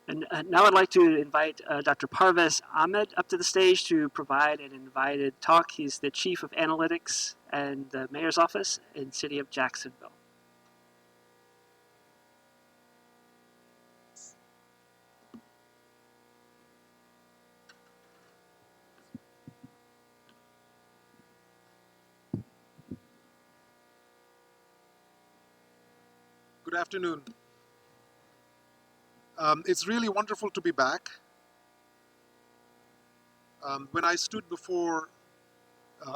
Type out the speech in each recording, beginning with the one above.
And now I'd like to invite Dr. Parvez Ahmed up to the stage to provide an invited talk. He's the Chief of Analytics and the Mayor's Office in the City of Jacksonville. Good afternoon. It's really wonderful to be back. When I stood before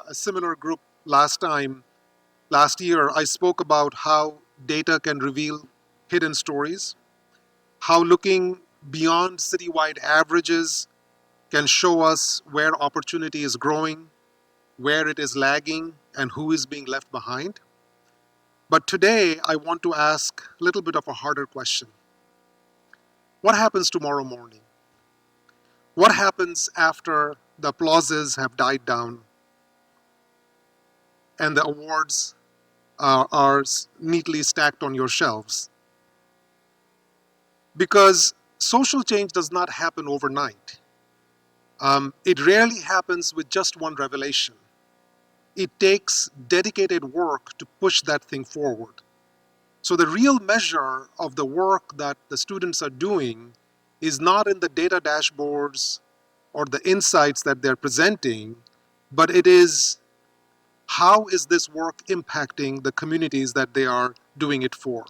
a similar group last year, I spoke about how data can reveal hidden stories, how looking beyond citywide averages can show us where opportunity is growing, where it is lagging, and who is being left behind. But today, I want to ask a little bit of a harder question. What happens tomorrow morning? What happens after the applauses have died down and the awards are neatly stacked on your shelves? Because social change does not happen overnight. It rarely happens with just one revelation. It takes dedicated work to push that thing forward. So the real measure of the work that the students are doing is not in the data dashboards or the insights that they're presenting, but it is how is this work impacting the communities that they are doing it for.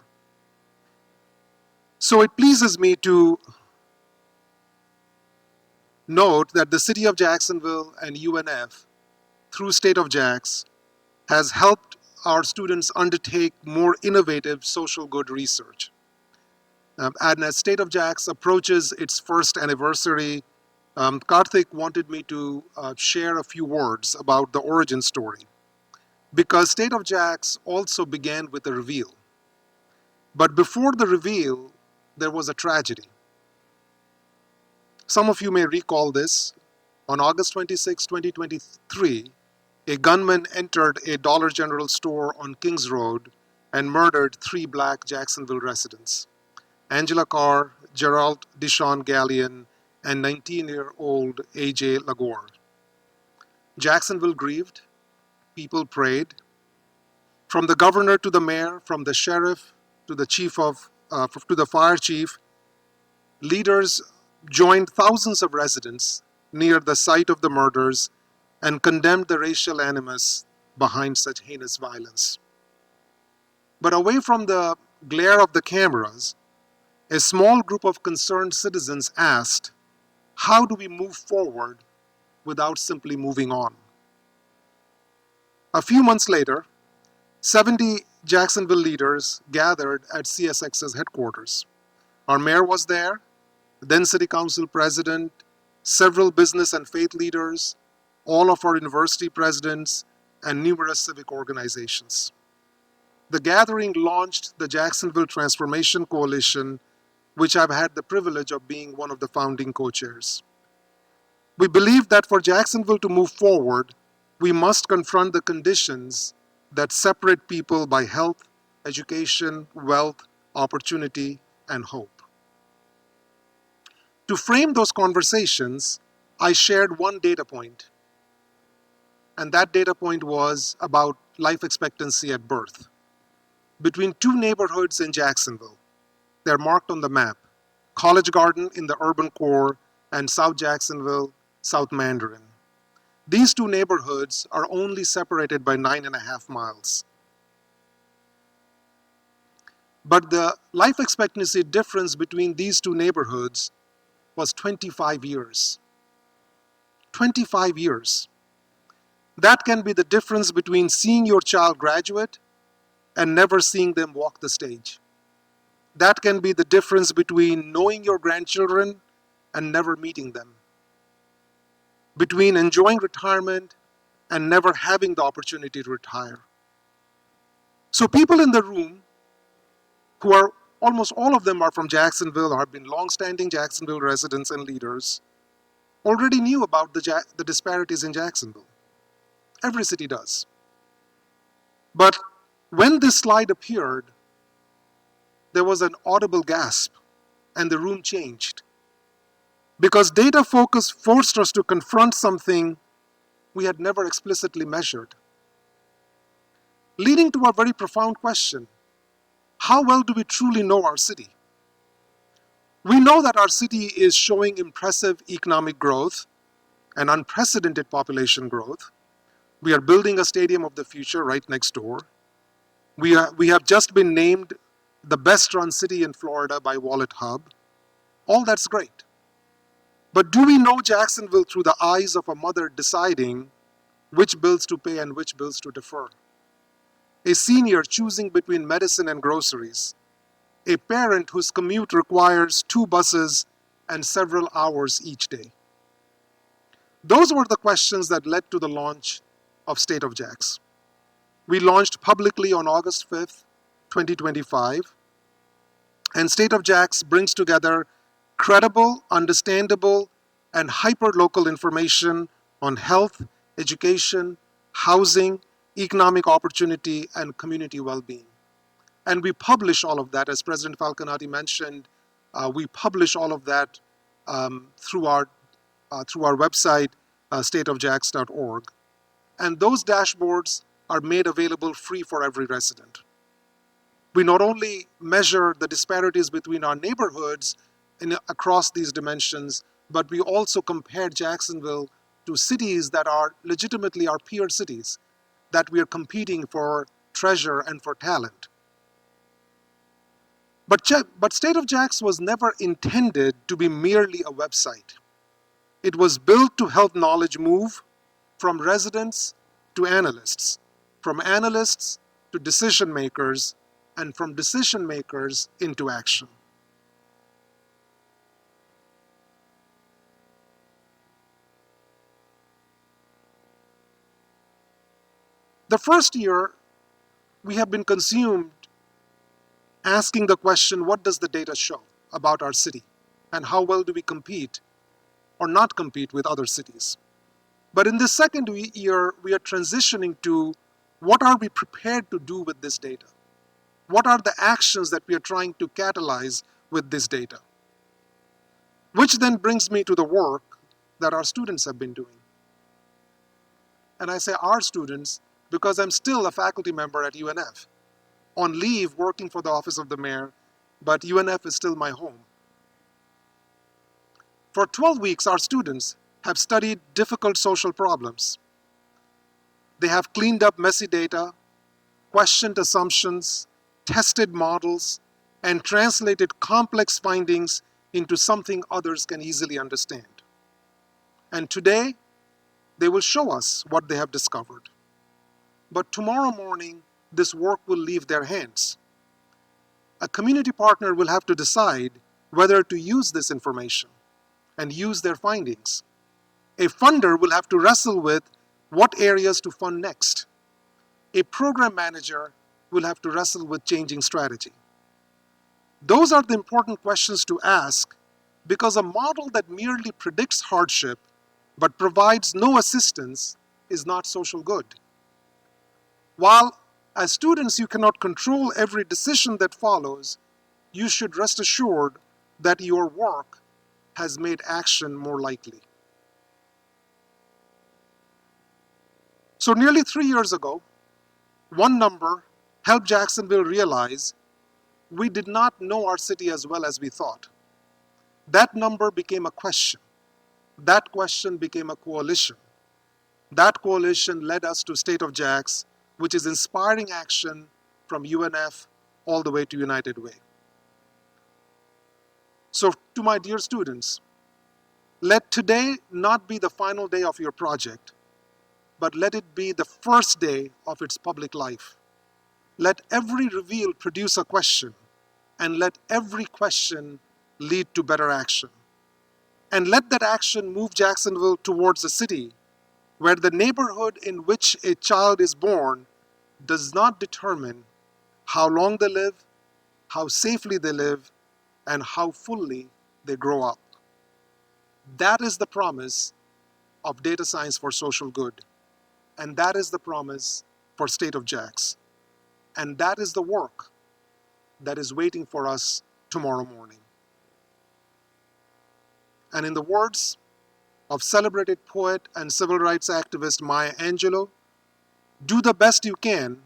So it pleases me to note that the City of Jacksonville and UNF, through State of Jax, has helped our students undertake more innovative social good research. And as State of Jax approaches its first anniversary, Karthik wanted me to share a few words about the origin story. Because State of Jax also began with a reveal. But before the reveal, there was a tragedy. Some of you may recall this. On August 26, 2023, a gunman entered a Dollar General store on Kings Road and murdered 3 Black Jacksonville residents: Angela Carr, Gerald Deshaun Gallion, and 19-year-old AJ Lagore. Jacksonville grieved. People prayed. From the governor to the mayor, from the sheriff to the to the fire chief, leaders joined thousands of residents near the site of the murders and condemned the racial animus behind such heinous violence. But away from the glare of the cameras, a small group of concerned citizens asked, how do we move forward without simply moving on? A few months later, 70 Jacksonville leaders gathered at CSX's headquarters. Our mayor was there, then City Council president, several business and faith leaders, all of our university presidents, and numerous civic organizations. The gathering launched the Jacksonville Transformation Coalition, which I've had the privilege of being one of the founding co-chairs. We believe that for Jacksonville to move forward, we must confront the conditions that separate people by health, education, wealth, opportunity, and hope. To frame those conversations, I shared one data point, and that data point was about life expectancy at birth. Between 2 neighborhoods in Jacksonville, they're marked on the map: College Garden in the urban core and South Jacksonville, South Mandarin. These 2 neighborhoods are only separated by 9.5 miles. But the life expectancy difference between these 2 neighborhoods was 25 years. 25 years. That can be the difference between seeing your child graduate and never seeing them walk the stage. That can be the difference between knowing your grandchildren and never meeting them. Between enjoying retirement and never having the opportunity to retire. So people in the room, who are almost all of them are from Jacksonville or have been long-standing Jacksonville residents and leaders, already knew about the disparities in Jacksonville. Every city does. But when this slide appeared, there was an audible gasp and the room changed. because data focus forced us to confront something we had never explicitly measured, leading to a very profound question: how well do we truly know our city? We know that our city is showing impressive economic growth and unprecedented population growth. We are building a stadium of the future right next door. We have just been named the best run city in Florida by Wallet Hub. All that's great. But do we know Jacksonville through the eyes of a mother deciding which bills to pay and which bills to defer? A senior choosing between medicine and groceries? A parent whose commute requires 2 buses and several hours each day? Those were the questions that led to the launch of State of Jax. We launched publicly on August 5th, 2025, and State of Jax brings together credible, understandable, and hyper-local information on health, education, housing, economic opportunity, and community well-being. And we publish all of that, as President Falconati mentioned. We publish all of that through our website, stateofjax.org. And those dashboards are made available free for every resident. We not only measure the disparities between our neighborhoods across these dimensions, but we also compare Jacksonville to cities that are legitimately our peer cities, that we are competing for treasure and for talent. But State of Jax was never intended to be merely a website. It was built to help knowledge move from residents to analysts, from analysts to decision makers, and from decision makers into action. The first year, we have been consumed asking the question, what does the data show about our city? And how well do we compete or not compete with other cities? But in the second year, we are transitioning to what are we prepared to do with this data? What are the actions that we are trying to catalyze with this data? Which then brings me to the work that our students have been doing. And I say our students because I'm still a faculty member at UNF, on leave working for the Office of the Mayor, but UNF is still my home. For 12 weeks, our students have studied difficult social problems. They have cleaned up messy data, questioned assumptions, tested models, and translated complex findings into something others can easily understand. And today, they will show us what they have discovered. But tomorrow morning, this work will leave their hands. A community partner will have to decide whether to use this information and use their findings. A funder will have to wrestle with what areas to fund next. A program manager will have to wrestle with changing strategy. Those are the important questions to ask, because a model that merely predicts hardship but provides no assistance is not social good. While as students you cannot control every decision that follows, you should rest assured that your work has made action more likely. So nearly 3 years ago, one number helped Jacksonville realize we did not know our city as well as we thought. That number became a question. That question became a coalition. That coalition led us to State of Jax, which is inspiring action from UNF all the way to United Way. So to my dear students, let today not be the final day of your project, but let it be the first day of its public life. Let every reveal produce a question, and let every question lead to better action. And let that action move Jacksonville towards a city where the neighborhood in which a child is born does not determine how long they live, how safely they live, and how fully they grow up. That is the promise of data science for social good. And that is the promise for State of Jax. And that is the work that is waiting for us tomorrow morning. And in the words of celebrated poet and civil rights activist Maya Angelou, do the best you can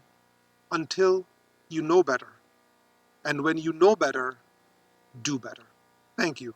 until you know better. And when you know better, do better. Thank you.